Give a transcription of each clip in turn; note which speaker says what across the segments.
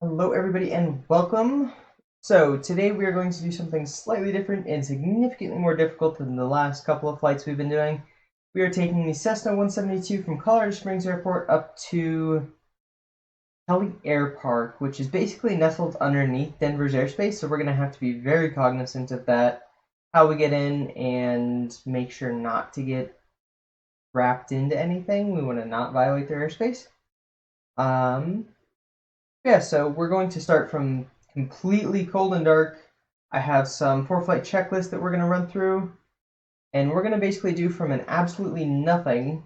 Speaker 1: Hello everybody and welcome. So today we are going to do something slightly different and significantly more difficult than the last couple of flights we've been doing. We are taking the Cessna 172 from Colorado Springs Airport up to Kelly Air Park, which is basically nestled underneath Denver's airspace, so we're going to have to be very cognizant of that, how we get in, and make sure not to get wrapped into anything. We want to not violate their airspace. Yeah, so we're going to start from completely cold and dark. I have some for-flight checklists that we're going to run through, and we're going to basically do from an absolutely nothing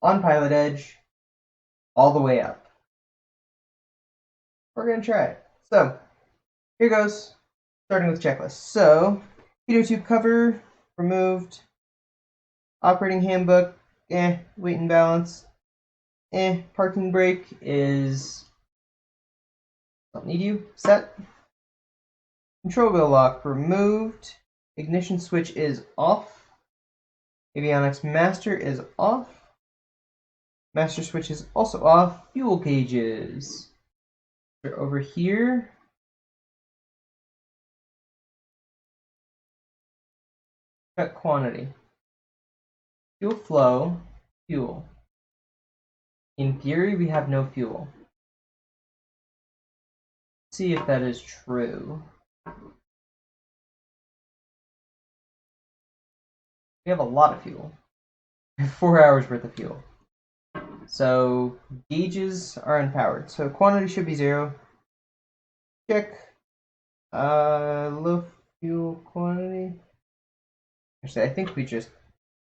Speaker 1: on PilotEdge all the way up. We're going to try it. So, here goes, starting with checklists. So, pitot tube cover, removed. Operating handbook, weight and balance, parking brake is, don't need you, set. Control wheel lock removed. Ignition switch is off. Avionics master is off. Master switch is also off. Fuel gauges. They're over here. Check quantity. Fuel flow. Fuel. In theory, we have no fuel. Let's see if that is true. We have a lot of fuel. 4 hours worth of fuel. So gauges are unpowered. So quantity should be 0. Check. Low fuel quantity. Actually, I think we just,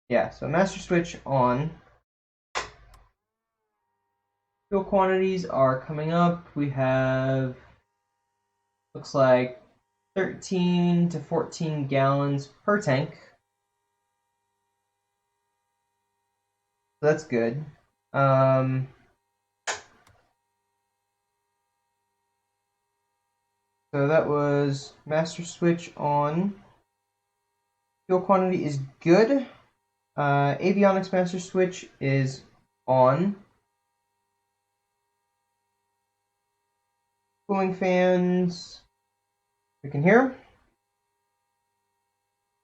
Speaker 1: yeah, so master switch on. Fuel quantities are coming up. We have, looks like 13 to 14 gallons per tank. So that's good. So that was master switch on. Fuel quantity is good. Avionics master switch is on. Cooling fans, we can hear.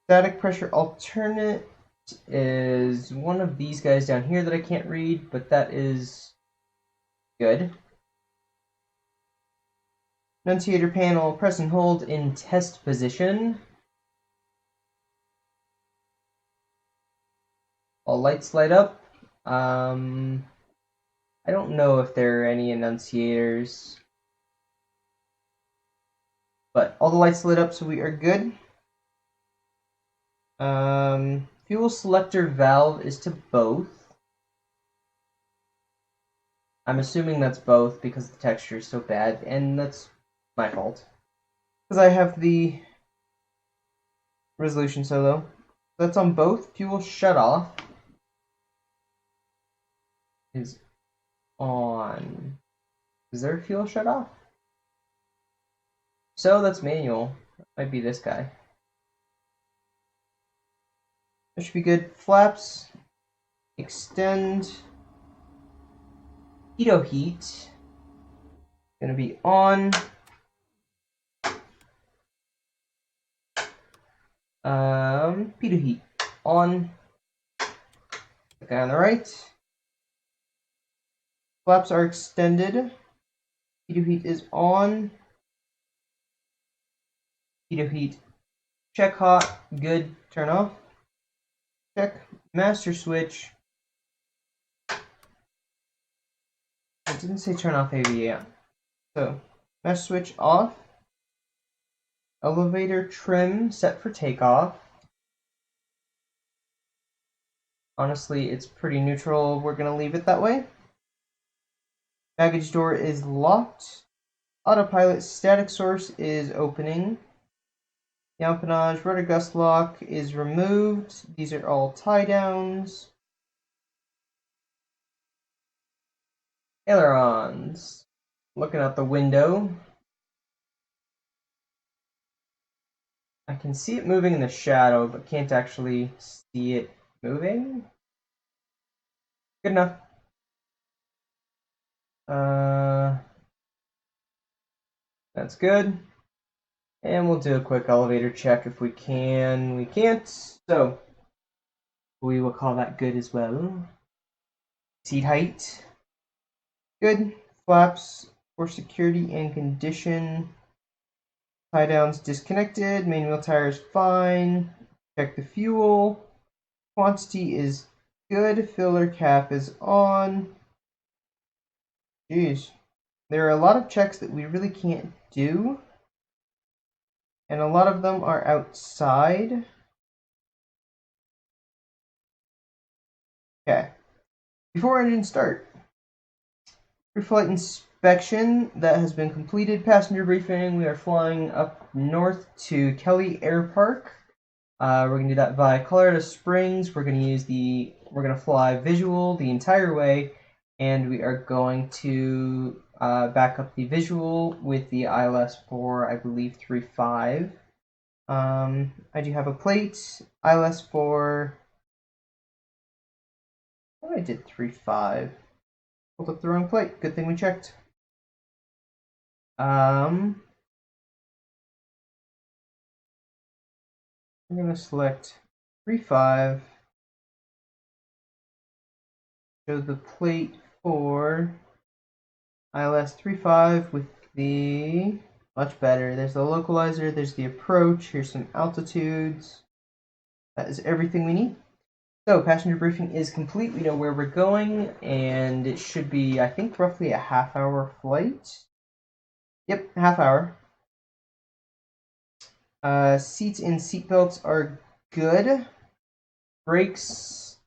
Speaker 1: Static pressure alternate is one of these guys down here that I can't read, but that is good. Annunciator panel, press and hold in test position. All lights light up. I don't know if there are any annunciators, but all the lights lit up, so we are good. Fuel selector valve is to both. I'm assuming that's both because the texture is so bad, and that's my fault. Because I have the resolution so low. That's on both. Fuel shut off is on. Is there a fuel shut off? So that's manual. That might be this guy. That should be good. Flaps. Extend. Pitot heat. Gonna be on. Pitot heat on. The guy on the right. Flaps are extended. Pitot heat is on. Pitot heat. Check hot. Good. Turn off. Check. Master switch. It didn't say turn off AVA. So, master switch off. Elevator trim set for takeoff. Honestly, it's pretty neutral. We're going to leave it that way. Baggage door is locked. Autopilot static source is opening. The empennage rudder gust lock is removed. These are all tie downs. Ailerons. Looking out the window. I can see it moving in the shadow, but can't actually see it moving. Good enough. That's good. And we'll do a quick elevator check if we can. We can't, so we will call that good as well. Seat height, good. Flaps for security and condition. Tie downs disconnected. Main wheel tire is fine. Check the fuel. Quantity is good. Filler cap is on. Jeez. There are a lot of checks that we really can't do. And a lot of them are outside. Okay. Before engine start. Pre-flight inspection that has been completed. Passenger briefing. We are flying up north to Kelly Air Park. We're gonna do that via Colorado Springs. We're gonna fly visual the entire way, and we are going to back up the visual with the ILS for, I believe, 3.5. I do have a plate. ILS for. Oh, I did 3.5. Pulled up the wrong plate. Good thing we checked. I'm gonna select 3.5. Show the plate for ILS 3.5 with the much better. There's the localizer, there's the approach, here's some altitudes. That is everything we need. So passenger briefing is complete. We know where we're going, and it should be, I think, roughly a half-hour flight. Yep, half hour. Seats and seatbelts are good. Brakes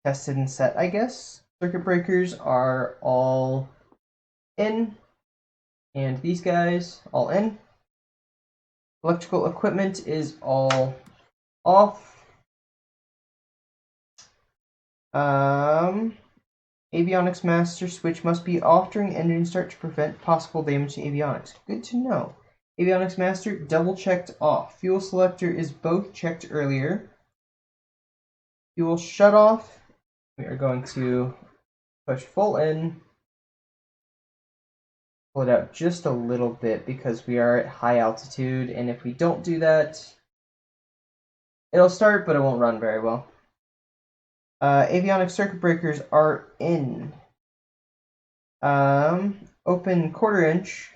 Speaker 1: tested and set, I guess. Circuit breakers are all in, and these guys all in. Electrical equipment is all off. Avionics master switch must be off during engine start to prevent possible damage to avionics. Good to know. Avionics master double checked off. Fuel selector is both checked earlier. Fuel shut off. We are going to push full in. Pull it out just a little bit because we are at high altitude, and if we don't do that, it'll start, but it won't run very well. Avionics circuit breakers are in. Open 1/4 inch,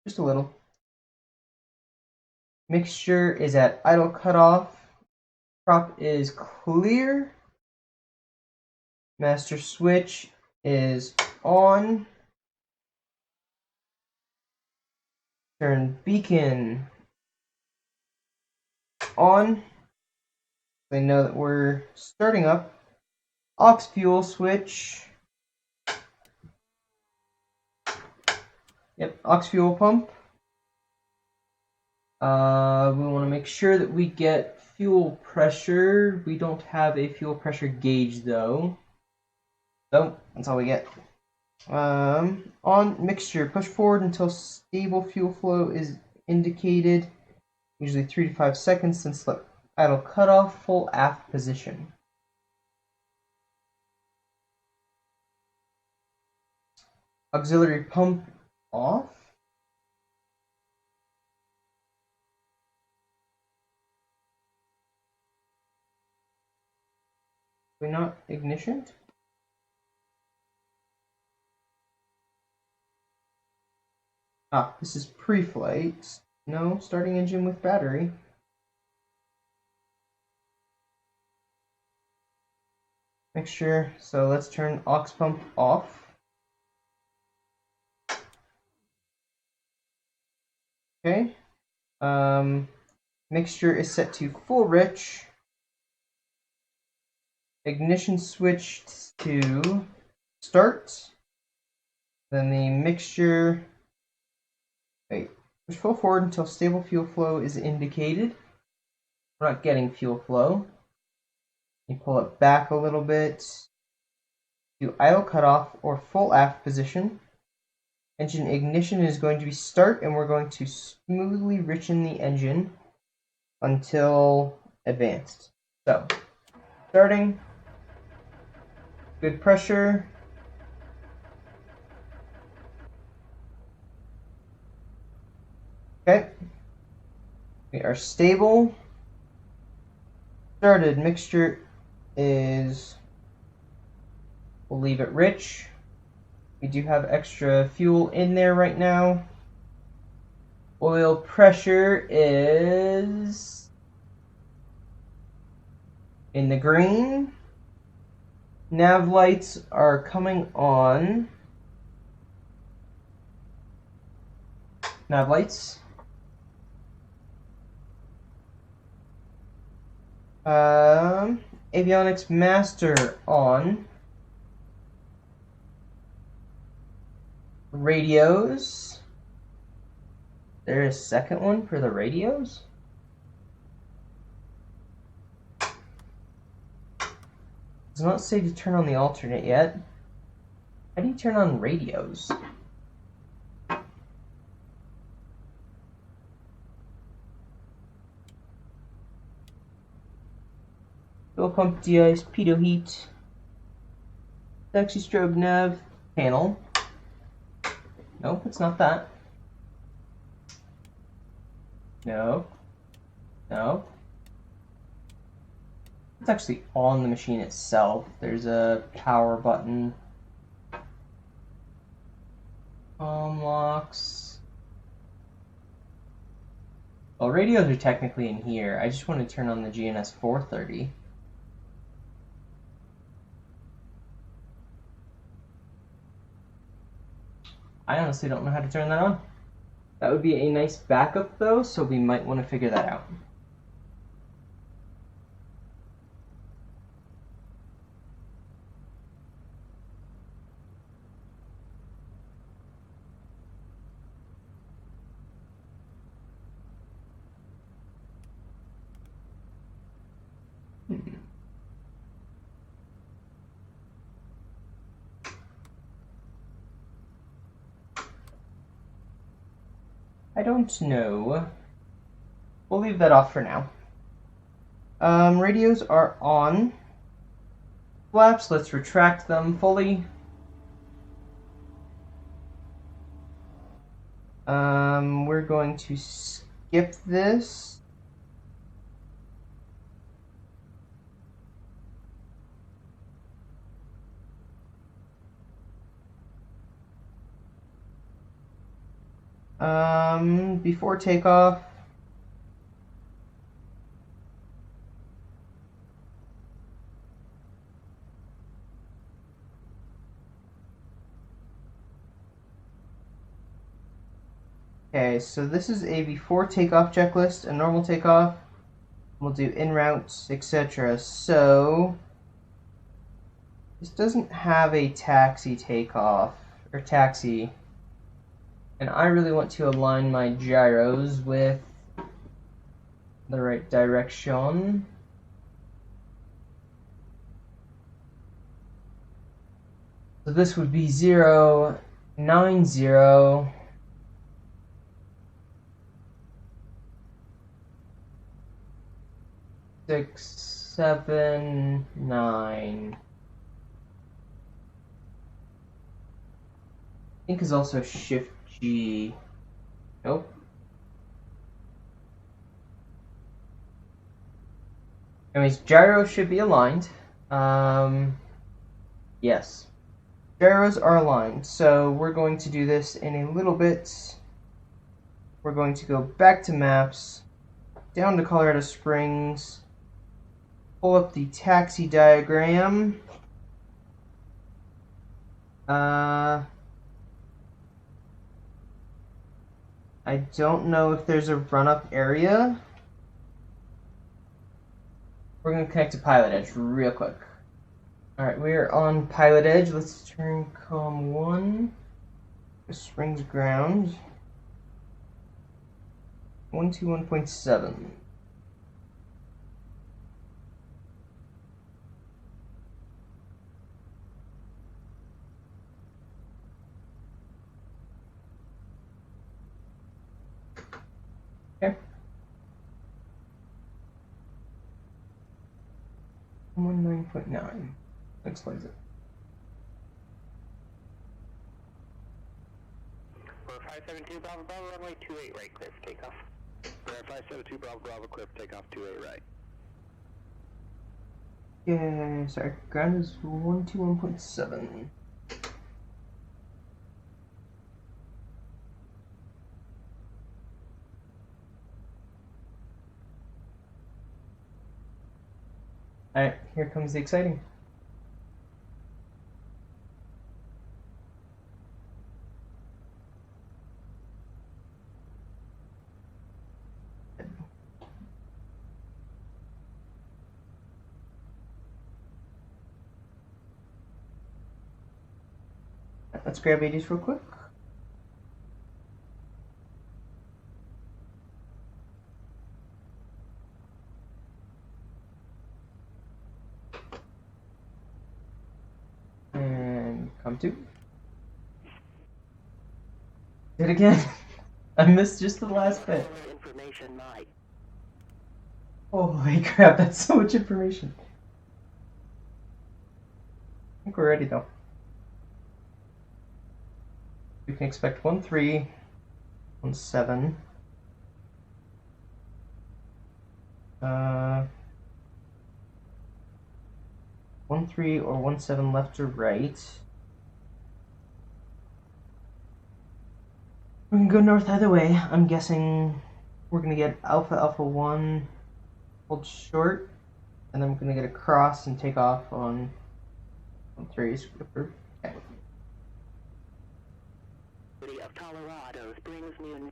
Speaker 1: just a little. Mixture is at idle cutoff. Prop is clear. Master switch is on. Turn beacon on. They know that we're starting up. Aux fuel switch. Yep, aux fuel pump. We want to make sure that we get fuel pressure. We don't have a fuel pressure gauge though. So that's all we get. On mixture, push forward until stable fuel flow is indicated. Usually 3 to 5 seconds since the idle cutoff. Full aft position. Auxiliary pump off. We not ignition? Ah, this is pre-flight. No, starting engine with battery. Mixture, so let's turn aux pump off. Okay. Mixture is set to full rich. Ignition switch to start. Then the mixture. Wait. Push full forward until stable fuel flow is indicated. We're not getting fuel flow. You pull it back a little bit. Do idle cutoff or full aft position. Engine ignition is going to be start, and we're going to smoothly richen the engine until advanced. So, starting, good pressure. Okay. We are stable. Started mixture is, we'll leave it rich. We do have extra fuel in there right now. Oil pressure is in the green. Nav lights are coming on. Nav lights. Avionics master on. Radios. There is a second one for the radios. Does not say to turn on the alternate yet. How do you turn on radios? Fuel pump de-ice, pitot heat. Taxi strobe nav panel. Nope, it's not that. No. No. It's actually on the machine itself. There's a power button. Locks. Well, radios are technically in here. I just want to turn on the GNS 430. I honestly don't know how to turn that on. That would be a nice backup though, so we might want to figure that out. I don't know. We'll leave that off for now. Radios are on. Flaps, let's retract them fully. We're going to skip this. Before takeoff. Okay, so this is a before takeoff checklist, a normal takeoff. We'll do en route, etc. So this doesn't have a taxi takeoff or taxi. And I really want to align my gyros with the right direction. So this would be 0, 9, 0. Six, 7, 9. I think is also Shift G. Nope. Anyways, gyros should be aligned. Yes. Gyros are aligned, so we're going to do this in a little bit. We're going to go back to maps, down to Colorado Springs, pull up the taxi diagram. I don't know if there's a run-up area. We're going to connect to PilotEdge real quick. Alright, we're on PilotEdge. Let's turn COM 1. Springs ground. 121.7. Okay. 19.9. Explains it.
Speaker 2: For 517 2 Bravo Bravo, runway 28 right, clear for takeoff. Verify 72 Bravo Bravo, clear for takeoff 28 right.
Speaker 1: Yeah, sorry. Ground is 121.7. Alright, here comes the exciting. Let's grab 80s real quick. And come to. Do it again. I missed just the last bit.
Speaker 2: Information, Mike.
Speaker 1: Holy crap, that's so much information. I think we're ready though. We can expect 13, 17. 13 or 17 left or right. We can go north either way. I'm guessing we're gonna get Alpha Alpha 1 hold short, and then we're gonna get a cross and take off on 3. Okay.
Speaker 2: Of Colorado brings me in.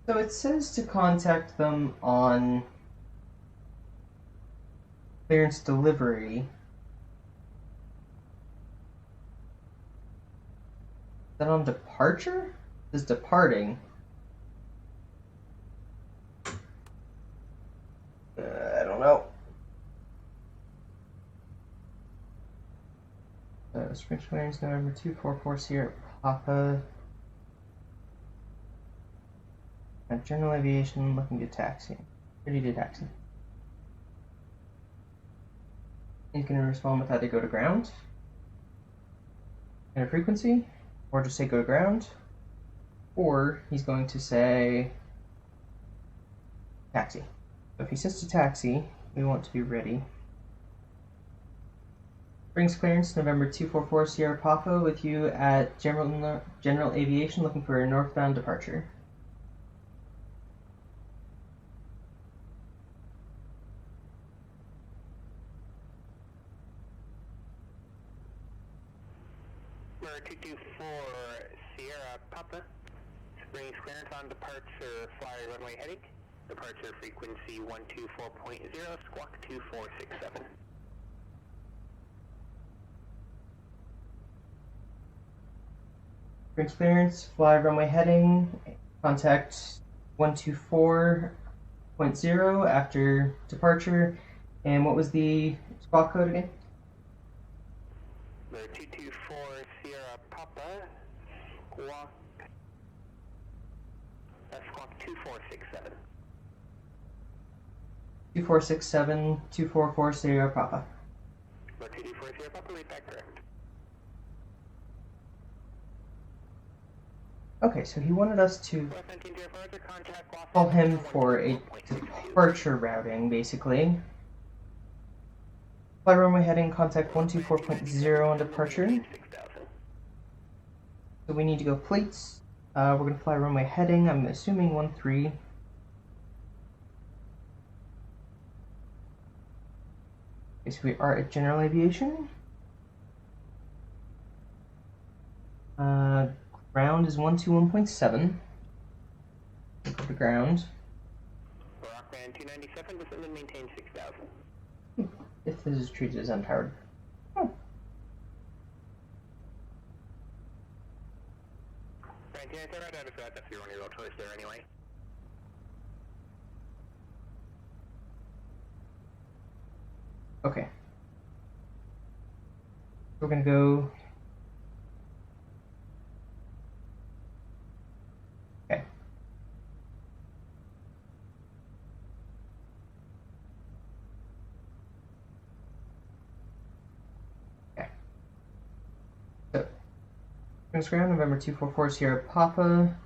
Speaker 1: So it says to contact them on clearance delivery. Is that on departure? Is departing? I don't know. Spring clearance November 244 Sierra Papa. General aviation looking to taxi. Ready to taxi. He's going to respond with either go to ground and a frequency, or just say go to ground, or he's going to say taxi. So if he says to taxi, we want to be ready. Brings clearance November 244 Sierra Papa with you at General Aviation looking for a northbound departure.
Speaker 2: Number 224 Sierra Papa. Brings clearance on departure, fly runway heading. Departure frequency 124.0, squawk 2467.
Speaker 1: Brings clearance, fly runway heading, contact 124.0 after departure. And what was the squawk code again?
Speaker 2: Number 224 Sierra Papa, squawk 2467.
Speaker 1: 2467 244 Sierra Papa.
Speaker 2: Number 224 Sierra Papa, lead back direct.
Speaker 1: Okay, so he wanted us to call him for a departure routing, basically. Fly runway heading, contact 124.0 on departure. So we need to go plates. We're going to fly runway heading, I'm assuming 13. Okay, so we are at General Aviation. Ground is 121.7. Go to ground.
Speaker 2: Rockman 297, descend and maintain 6,000.
Speaker 1: If this is treated as unpowered. Oh.
Speaker 2: Right, yeah, it's alright, that's your only real choice there anyway.
Speaker 1: Okay. We're gonna go. Okay. Okay. So, ground November 244 Sierra Papa.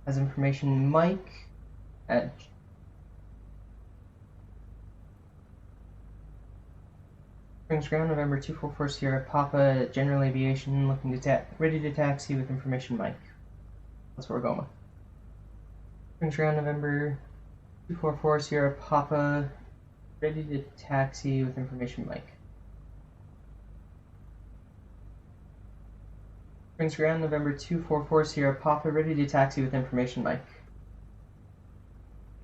Speaker 1: Has information Mike at Springs Ground, November 244 Sierra Papa, General Aviation, looking to ready to taxi with information Mike. That's where we're going with. Springs Ground, November 244 Sierra Papa, ready to taxi with information Mike. Springs Ground, November 244 Sierra Papa, ready to taxi with information Mike.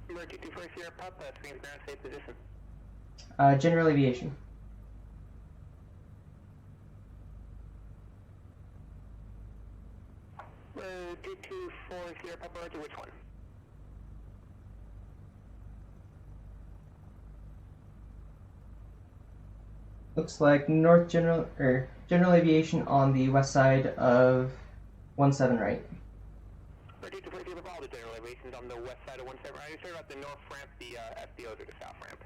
Speaker 2: Number 224 Sierra Papa, Springs Ground, safe position.
Speaker 1: General Aviation.
Speaker 2: Number 224 Sierra Papa, Roger, which one?
Speaker 1: Looks like General Aviation on the west side of 17 right.
Speaker 2: Number 224 Sierra Papa, all the General Aviation's on the west side of 17 right. Are you sure about the north ramp, the FBOs, or the south ramp?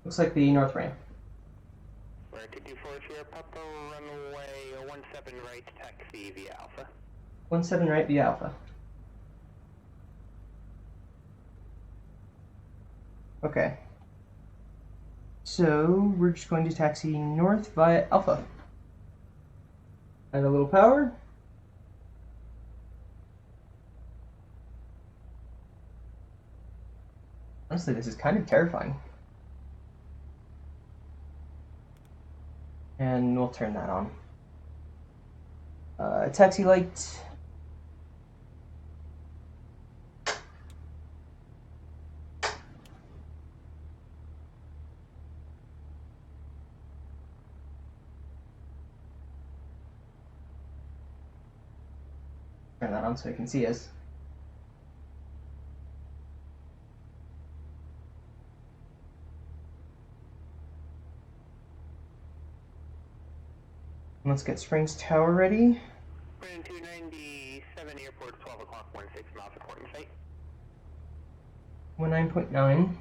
Speaker 1: Looks like the north ramp.
Speaker 2: Number 224 Sierra Papa, runway 17 right, taxi via Alpha.
Speaker 1: 17 right via Alpha. Okay. So we're just going to taxi north via Alpha. Add a little power. Honestly, this is kind of terrifying. And we'll turn that on. Taxi light. Turn that on so you can see us. Let's get Springs Tower ready.
Speaker 2: Running 297 airport, 12 o'clock, 16 miles, reporting site.
Speaker 1: 19.9.
Speaker 2: Running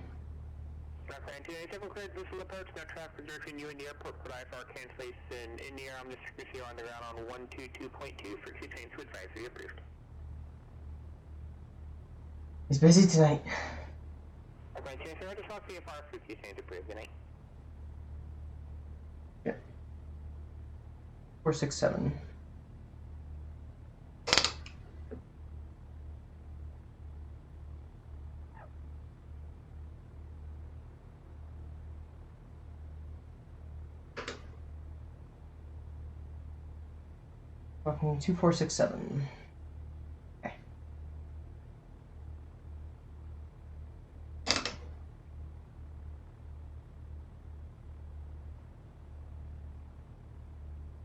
Speaker 2: 297, cleared visual approach, no traffic between you and the airport, but IFR cancellation in the air. I'm just here on the ground on 122.2 for 2 trains to advisory approved.
Speaker 1: He's busy tonight.
Speaker 2: Okay, Chancellor, I just want VFR for 2 trains approved, good night.
Speaker 1: Yeah. 467. Walking 2467. Okay.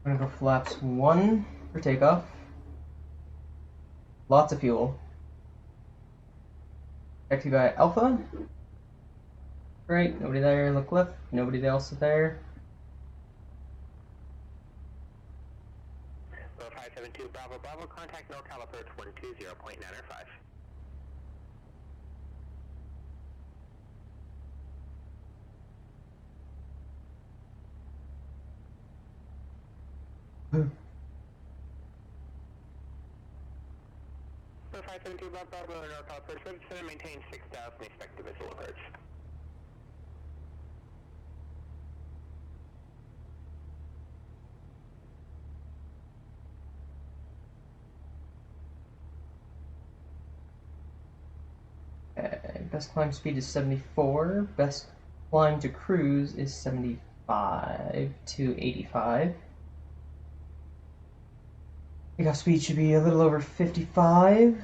Speaker 1: I'm gonna go flaps 1 for takeoff. Lots of fuel. Taxi by Alpha. Right, nobody there. Look left, nobody else there.
Speaker 2: 572 Bravo Bravo, contact NorCal approach 120.905. So 572 Bravo Bravo, NorCal approach, register and maintain 6,000, expect the visual approach.
Speaker 1: Best climb speed is 74. Best climb to cruise is 75 to 85. Takeoff speed should be a little over 55.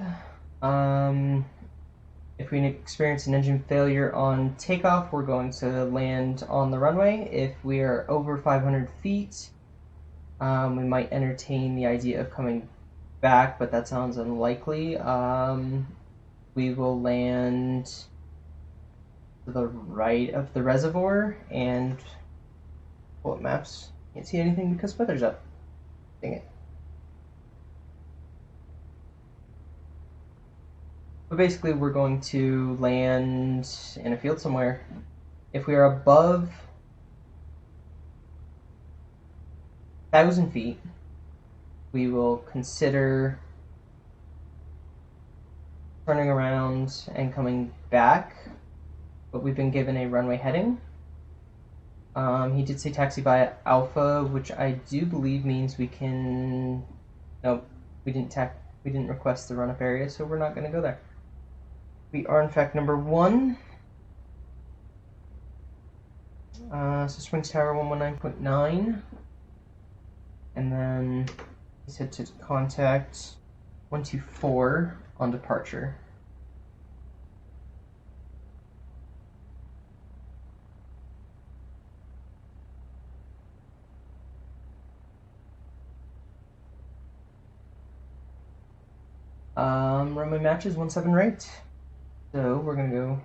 Speaker 1: If we experience an engine failure on takeoff, we're going to land on the runway. If we are over 500 feet, we might entertain the idea of coming back, but that sounds unlikely. We will land to the right of the reservoir and pull up maps. Can't see anything because weather's up. Dang it. But basically, we're going to land in a field somewhere. If we are above 1,000 feet, we will consider turning around and coming back, but we've been given a runway heading. He did say taxi by Alpha, which I do believe means we can. Nope, we didn't request the run-up area, so we're not going to go there. We are in fact number 1. So Springs Tower 119.9, and then he said to contact 124 on departure. Runway matches 17 right, so we're gonna go.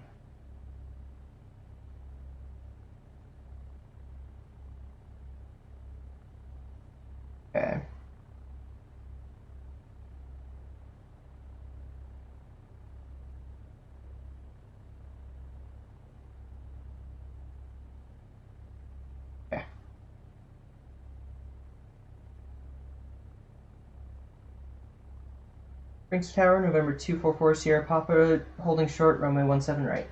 Speaker 1: Okay. Okay. Springs Tower, November 244 Sierra Papa, holding short, runway 17 right.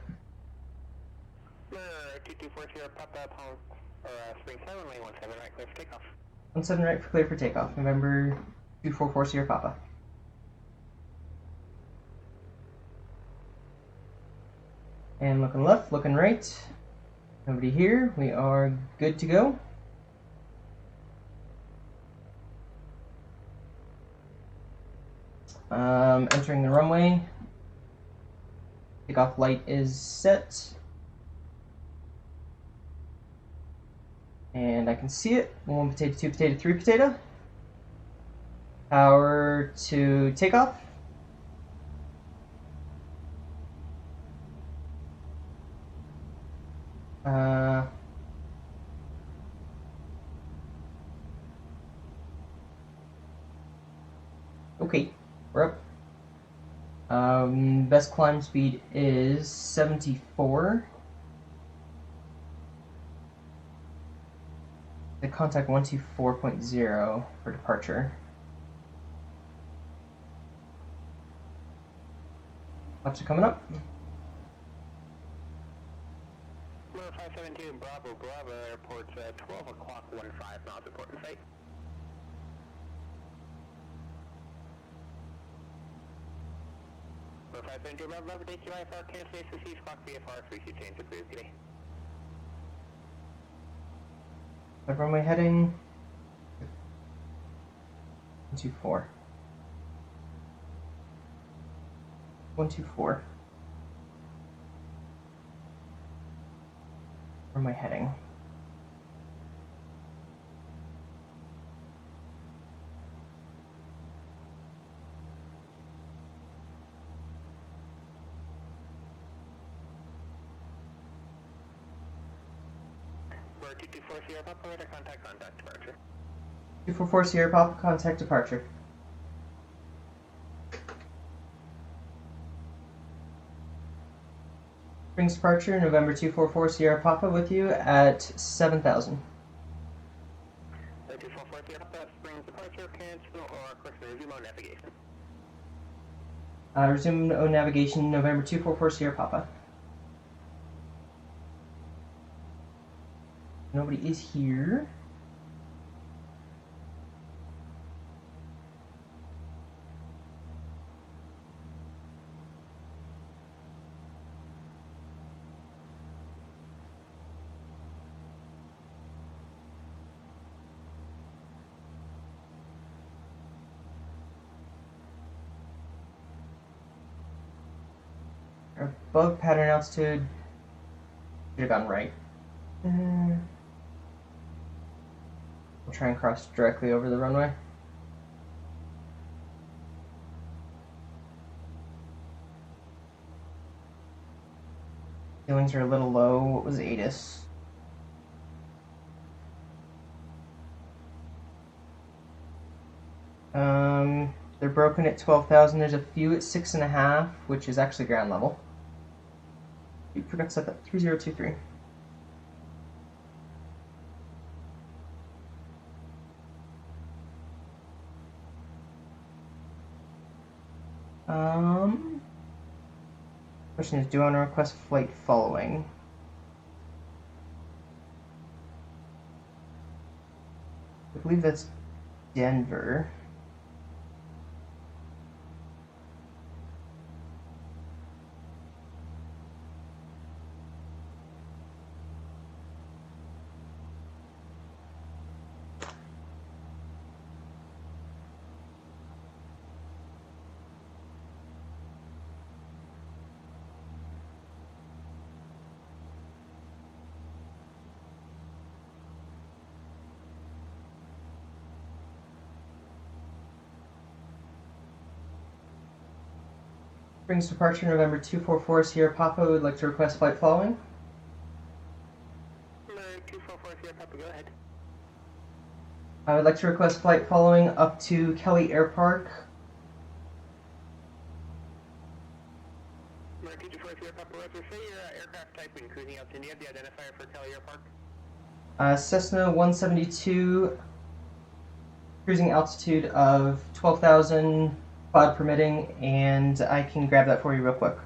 Speaker 2: 224 Sierra Papa, Springs Tower, runway 17 right, clear for takeoff.
Speaker 1: 17 right for clear for takeoff, November 244 Sierra Papa. And looking left, looking right. Nobody here. We are good to go. Entering the runway. Takeoff light is set. And I can see it. 1 potato, 2 potato, 3 potato. Power to takeoff. Okay, we're up. Best climb speed is 74. The contact 124.0 for departure. Lots are coming up.
Speaker 2: 572 Bravo, airport's 12 o'clock, 15 miles, report in sight. Bravo 572 Bravo, DQIFR, cancellation, C squawk VFR, 3 seat change, approved today.
Speaker 1: Runway heading 124. 124. Runway heading.
Speaker 2: We're 224 Sierra Papa, radar contact departure.
Speaker 1: 244 Sierra Papa, contact departure. Springs departure, November 244 Sierra Papa with you at 7,000.
Speaker 2: 244 Sierra Papa, Springs departure, cancel or quick resume on navigation.
Speaker 1: Resume navigation, November 244 Sierra Papa. Nobody is here. Above pattern altitude. Should have gone right. We'll try and cross directly over the runway. Ceilings are a little low. What was ATIS? They're broken at 12,000. There's a few at 6.5, which is actually ground level. You forgot to set that 3023. Question is, do I want to request flight following? I believe that's Denver. Brings departure November 244 Sierra Papa would like to request flight following.
Speaker 2: 244 Sierra Papa, go ahead.
Speaker 1: I would like to request flight following up to Kelly Air Park.
Speaker 2: 244 Sierra Papa, Roger, say your aircraft type and cruising altitude. Do you have the identifier for Kelly Air Park?
Speaker 1: Cessna 172, cruising altitude of 12,000, cloud permitting, and I can grab that for you real quick.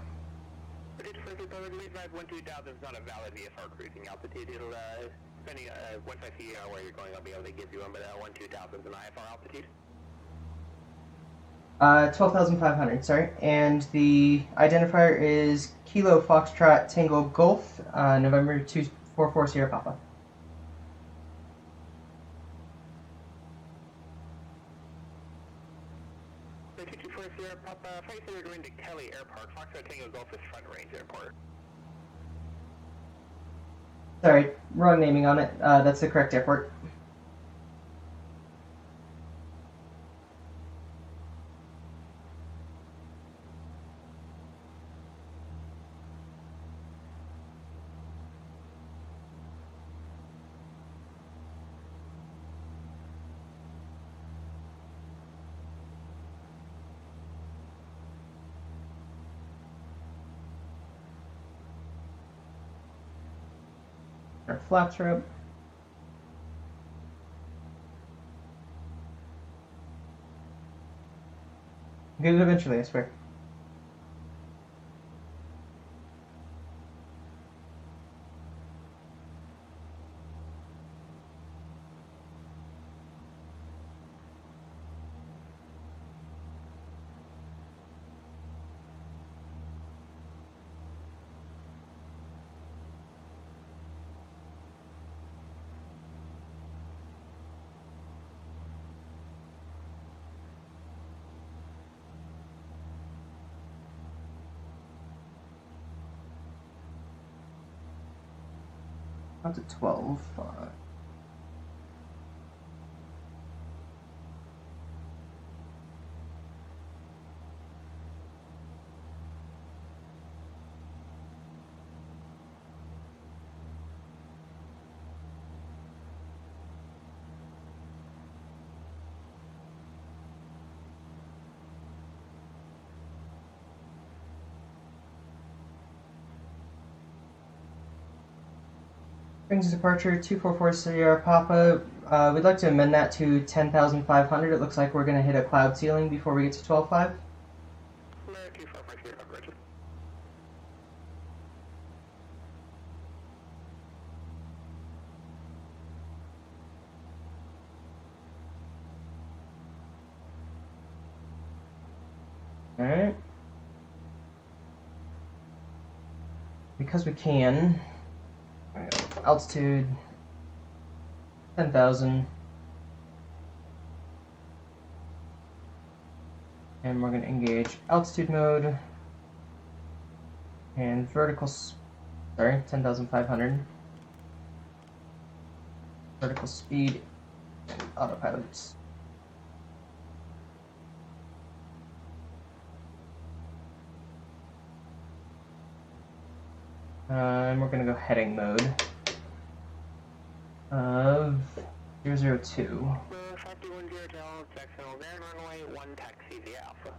Speaker 2: Roger, 12,000 is not a valid VFR cruising altitude. It'll, depending, once I see where you're going, I'll be able to give you one, but 12,000 is an IFR altitude.
Speaker 1: 12,500, sorry. And the identifier is Kilo Foxtrot Tango Golf, November 244 Sierra Papa.
Speaker 2: Sierra Papa, if I said we're going to Kelly Air Park, Foxtrot Tango Golf is Front Range Airport.
Speaker 1: Sorry, wrong naming on it. That's the correct airport. Our flaps are up. Get it eventually, I swear. Up to 12. Brings departure 244 Sierra Papa. We'd like to amend that to 10,500. It looks like we're going to hit a cloud ceiling before we get to 12.5.
Speaker 2: 244 Sierra Papa, Roger.
Speaker 1: Alright. Because we can, altitude 10,000, and we're going to engage altitude mode and vertical, sorry, 10,500, vertical speed and autopilot. And we're going to go heading mode of 002.
Speaker 2: 5110 Jackson Grand Runway 1 taxi via Alpha.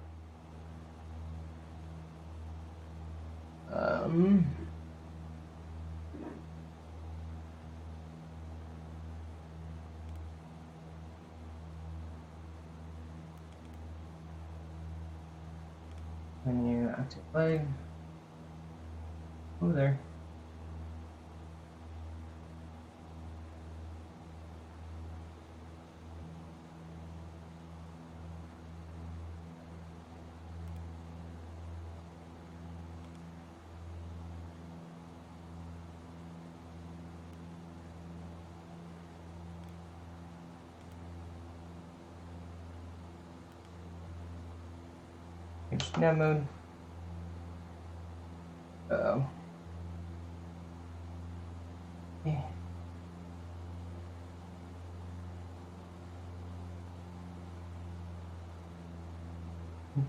Speaker 1: Menu, active flag. Over there. Nav mode. Uh-oh. Yeah.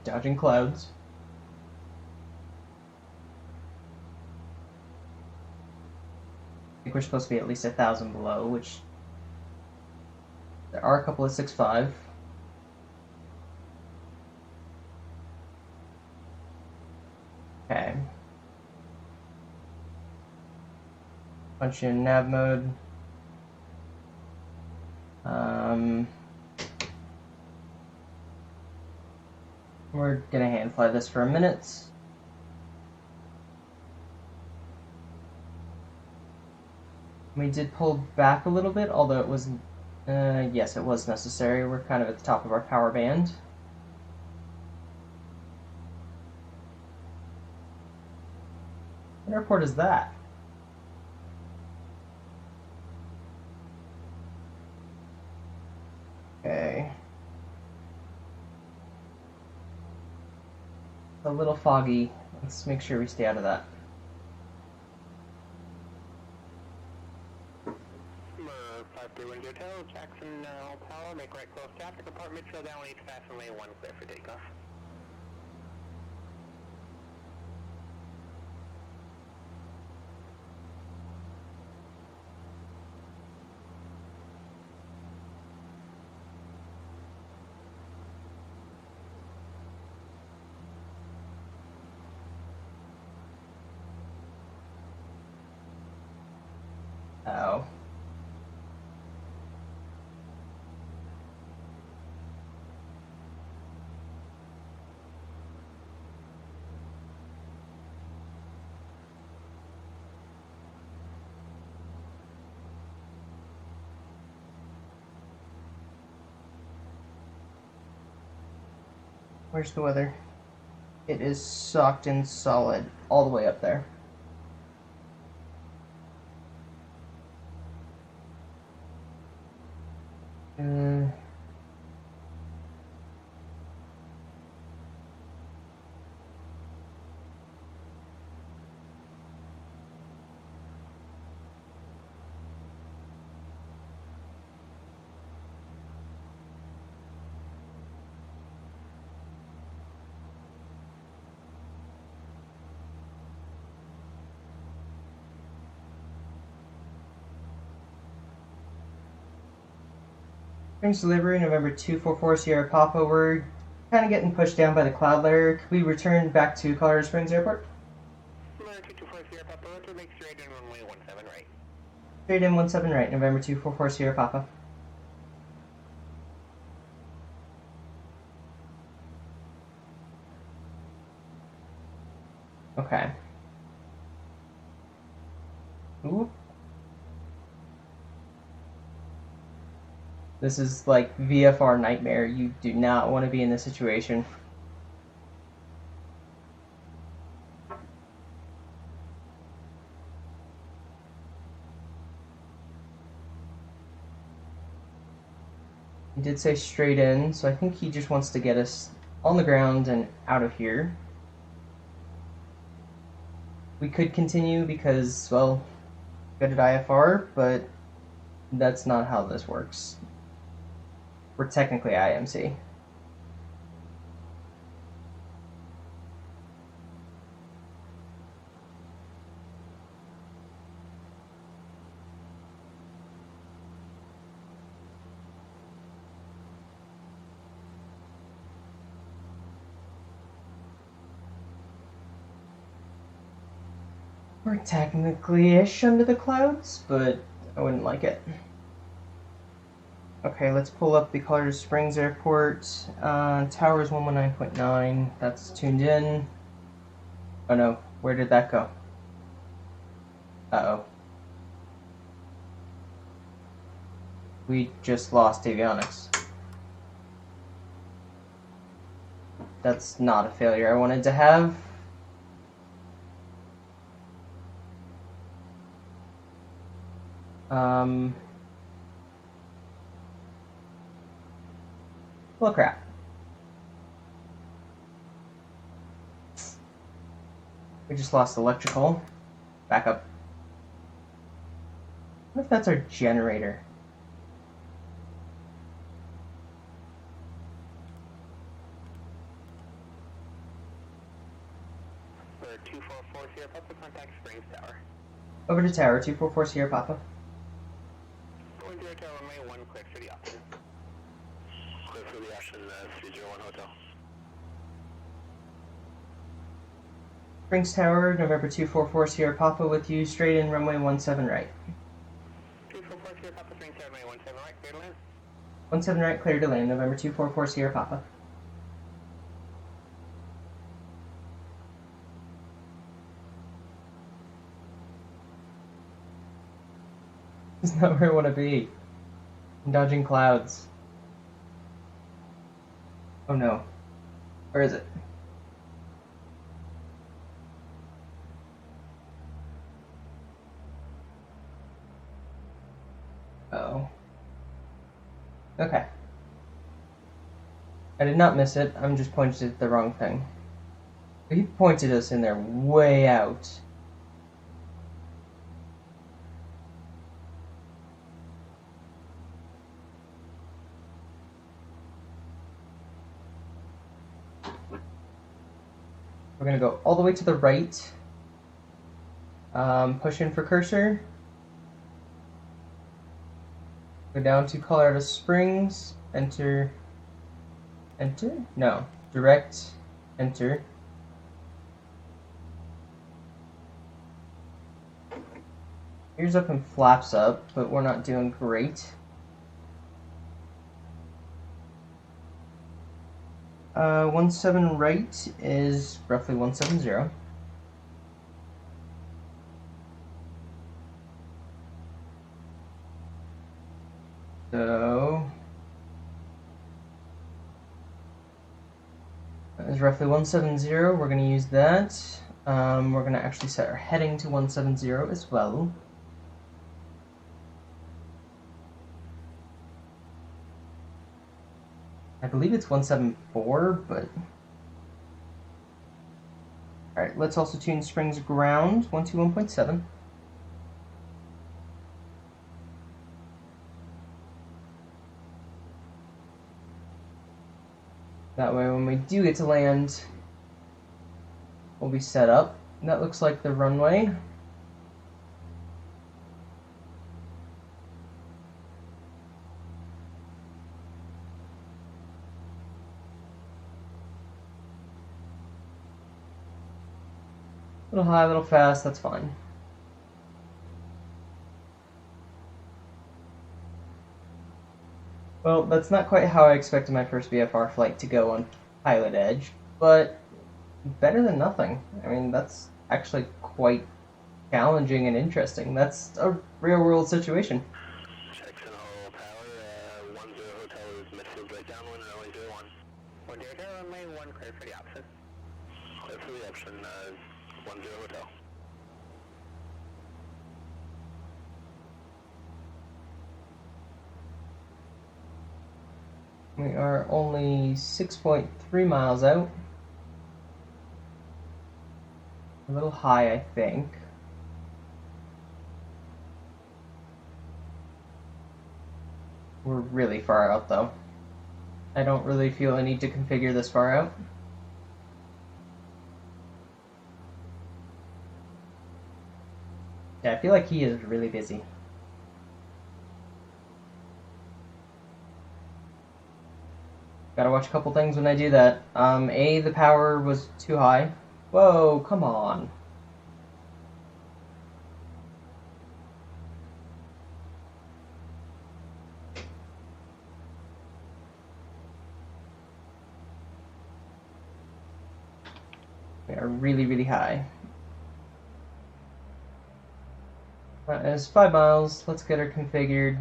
Speaker 1: Dodging clouds. I think we're supposed to be at least 1,000 below, which there are a couple of 6.5. Okay. Punch in nav mode. We're gonna hand fly this for a minute. We did pull back a little bit, although it was, yes, it was necessary. We're kind of at the top of our power band. What airport is that? Okay. It's a little foggy. Let's make sure we stay out of that.
Speaker 2: Number 531 Hotel, Jackson, Tower, make right close traffic, apartment, trail down, each fasten lane 1, clear for takeoff.
Speaker 1: Oh. Where's the weather? It is socked in solid all the way up there. Springs delivery, November 244 Sierra Papa. We're kind of getting pushed down by the cloud layer. Could we return back to Colorado Springs Airport?
Speaker 2: 224 Sierra Papa, to make straight in runway 17 right.
Speaker 1: Straight in 17 right, November 244 Sierra Papa. Okay. Ooh. This is like VFR nightmare. You do not want to be in this situation. He did say straight in, so I think he just wants to get us on the ground and out of here. We could continue because, well, good at IFR, but that's not how this works. We're technically IMC. We're technically-ish under the clouds, but I wouldn't like it. Okay, let's pull up the Colorado Springs Airport. Tower is 119.9. That's tuned in. Oh no, where did that go? Uh-oh. We just lost avionics. That's not a failure I wanted to have. Well, crap. We just lost electrical. Back up. What if that's our generator?
Speaker 2: For 244 Sierra Papa, contact Springs Tower.
Speaker 1: Over to tower, 244 Sierra Papa.
Speaker 2: 10 Tower, runway 1, clear for the option. Clear for the option, 301 Hotel.
Speaker 1: Springs Tower, November 244 Sierra Papa with you, straight in runway 17 right.
Speaker 2: 244 Sierra Papa, Springs Tower, runway 17 right, clear to land.
Speaker 1: 17 right, clear to land, November 244 Sierra Papa. This is not where I want to be. I'm dodging clouds. Oh no. Where is it? Oh. Okay. I did not miss it, I'm just pointed at the wrong thing. He pointed us in there way out. We're gonna go all the way to the right. Push in for cursor. Go down to Colorado Springs. Enter. Enter? No. Direct. Enter. Ears up and flaps up, but we're not doing great. 17 right is roughly 170. So that is roughly 170. We're going to use that. We're going to actually set our heading to 170 as well. I believe it's 174, but... Alright, let's also tune Springs Ground, 121.7. That way when we do get to land, we'll be set up. And that looks like the runway. A little high, a little fast, that's fine. Well, that's not quite how I expected my first VFR flight to go on PilotEdge, but better than nothing. I mean, that's actually quite challenging and interesting. That's a real-world situation.
Speaker 2: Checks in Hull Tower, 10 Hotel is midfield right downwind, runway 01. 10 Tower, runway 1, clear for the option. Clear for the option, 10 Hotel.
Speaker 1: We are only 6.3 miles out. A little high, I think. We're really far out, though. I don't really feel a need to configure this far out. Yeah, I feel like he is really busy. Gotta watch a couple things when I do that. A, the power was too high. Whoa, come on. We are really, really high. That is 5 miles. Let's get her configured.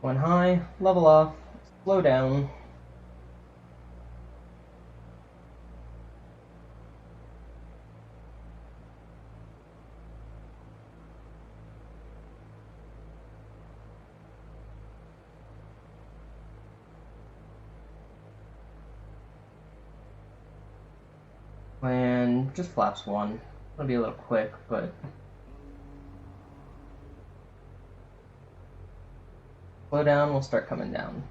Speaker 1: One high, level off, slow down. And just flaps 1. It'll be a little quick, but slow down, we'll start coming down.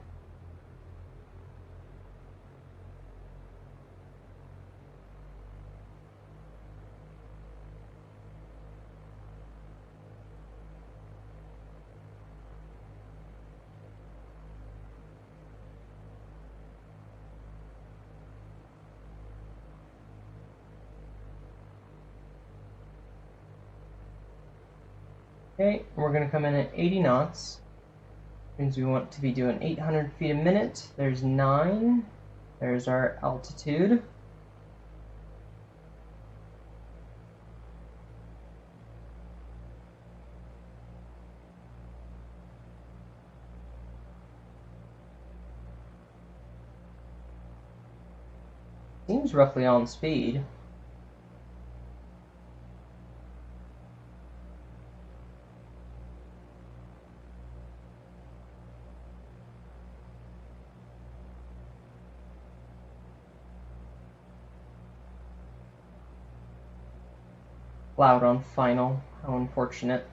Speaker 1: Okay, we're going to come in at 80 knots. Means we want to be doing 800 feet a minute. There's 9. There's our altitude. Seems roughly on speed. Loud on final. How unfortunate.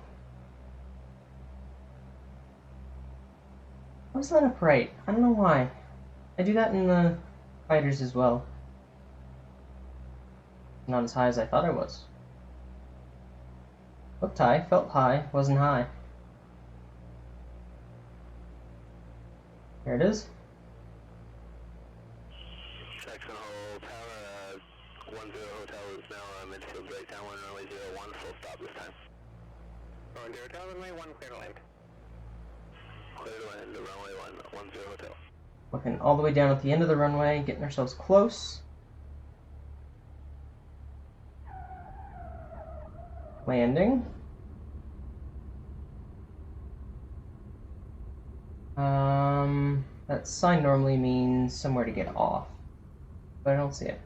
Speaker 1: Why was that upright? I don't know why. I do that in the fighters as well. Not as high as I thought I was. Looked high, felt high, wasn't high. There it is.
Speaker 2: Cessna Hold Tower, 10 Hotel is now midfield breakdown, runway 01, full stop this time. 10 Hotel, runway 1, clear to land. Clear to land, the runway 10 Hotel.
Speaker 1: Looking all the way down at the end of the runway, getting ourselves close. Landing. That sign normally means somewhere to get off, but I don't see it.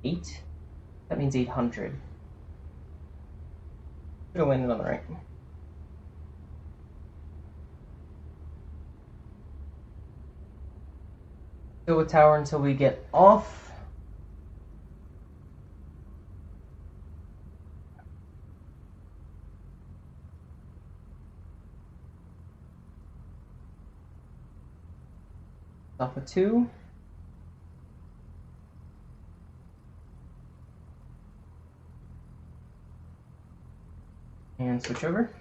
Speaker 1: 8? That means 800. Should have landed on the right. Go with tower until we get off. Alpha 2. And switch over.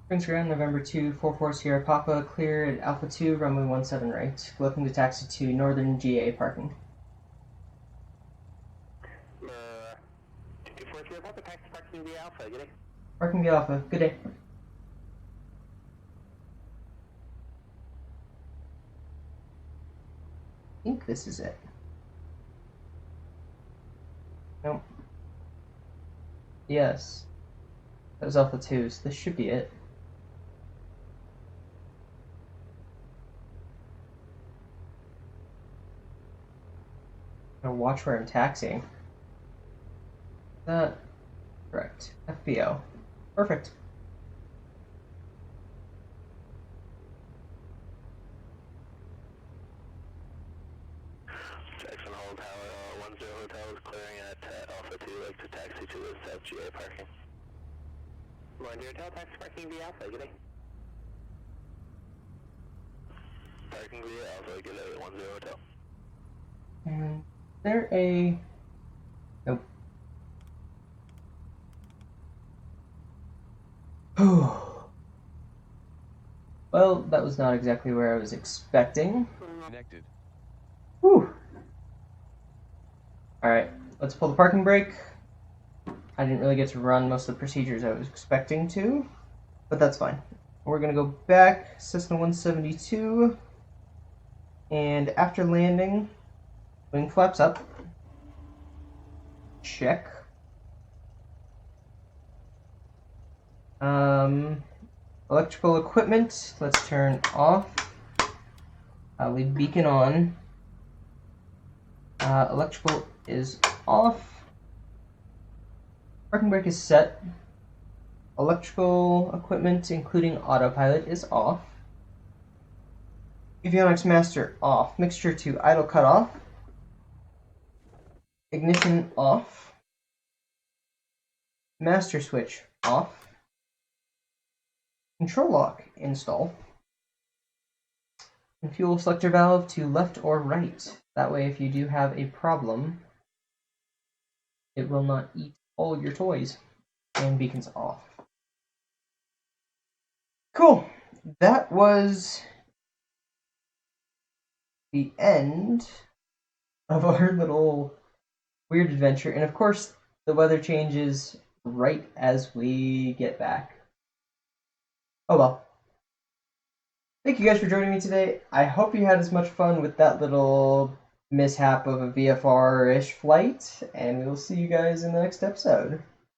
Speaker 1: Prince Grand, November 2, 44 Sierra Papa, clear at Alpha 2, runway 17 right. Looking to taxi to Northern GA parking.
Speaker 2: 224 Sierra Papa, taxi parking via Alpha, good day.
Speaker 1: Parking via Alpha, good day. I think this is it. Nope. Yes. That was Alpha 2, so this should be it. I'll watch where I'm taxiing. That correct. FBO. Perfect.
Speaker 2: Cessna Hold Tower, 10 Hotel is clearing at Alpha 2, like to taxi to the South GA parking. 10 Hotel, taxi parking via Alpha, good day. Parking via Alpha, good day, 10 Hotel.
Speaker 1: And there a... Nope. Well, that was not exactly where I was expecting.
Speaker 3: Connected.
Speaker 1: Whew. Alright, let's pull the parking brake. I didn't really get to run most of the procedures I was expecting to, but that's fine. We're going to go back, Cessna 172, and after landing, wing flaps up. Check. Electrical equipment, let's turn off. Leave beacon on. Electrical is off. Parking brake is set. Electrical equipment, including autopilot, is off. Avionics master off. Mixture to idle cut off. Ignition off. Master switch off. Control lock install. And fuel selector valve to left or right. That way, if you do have a problem, it will not eat all your toys. And beacons off. Cool. That was the end of our little weird adventure. And of course, the weather changes right as we get back. Oh well. Thank you guys for joining me today. I hope you had as much fun with that little mishap of a VFR-ish flight, and we'll see you guys in the next episode.